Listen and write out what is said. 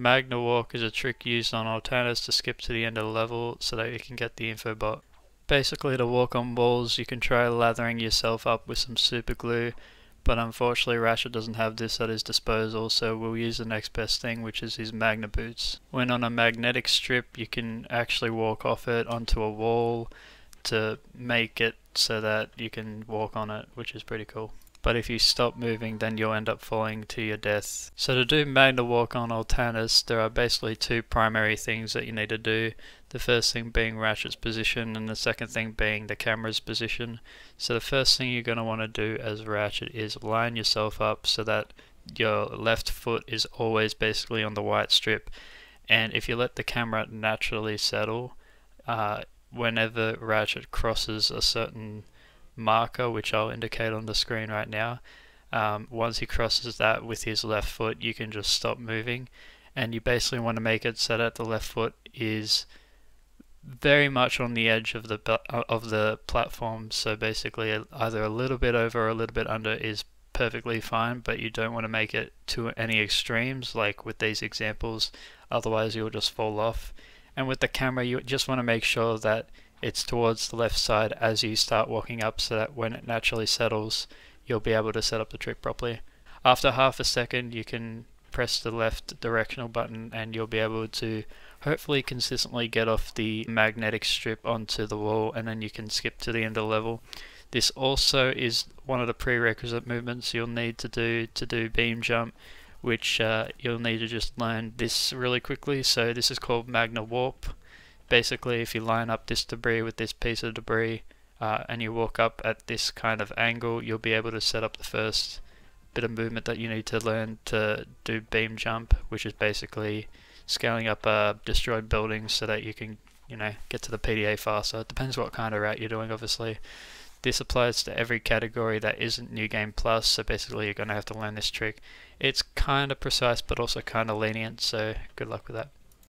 Magnewalk is a trick used on Altanas to skip to the end of the level so that you can get the info bot. Basically, to walk on walls you can try lathering yourself up with some super glue, but unfortunately Ratchet doesn't have this at his disposal, so we'll use the next best thing, which is his magna boots. When on a magnetic strip you can actually walk off it onto a wall to make it so that you can walk on it, which is pretty cool. But if you stop moving then you'll end up falling to your death. So to do Magnewalk on Altanas there are basically two primary things that you need to do. The first thing being Ratchet's position and the second thing being the camera's position. So the first thing you're going to want to do as Ratchet is line yourself up so that your left foot is always basically on the white strip, and if you let the camera naturally settle, whenever Ratchet crosses a certain marker, which I'll indicate on the screen right now, once he crosses that with his left foot you can just stop moving, and you basically want to make it so that the left foot is very much on the edge of the platform. So basically either a little bit over or a little bit under is perfectly fine, but you don't want to make it to any extremes like with these examples, otherwise you'll just fall off. And with the camera you just want to make sure that it's towards the left side as you start walking up so that when it naturally settles you'll be able to set up the trick properly. After half a second you can press the left directional button and you'll be able to hopefully consistently get off the magnetic strip onto the wall, and then you can skip to the end of the level. This also is one of the prerequisite movements you'll need to do beam jump, which you'll need to just learn this really quickly. So this is called Magna Warp. Basically if you line up this debris with this piece of debris and you walk up at this kind of angle, you'll be able to set up the first bit of movement that you need to learn to do beam jump, which is basically scaling up destroyed buildings so that you can, get to the PDA faster. It depends what kind of route you're doing, obviously. This applies to every category that isn't New Game Plus, so basically you're going to have to learn this trick. It's kind of precise but also kind of lenient, so good luck with that.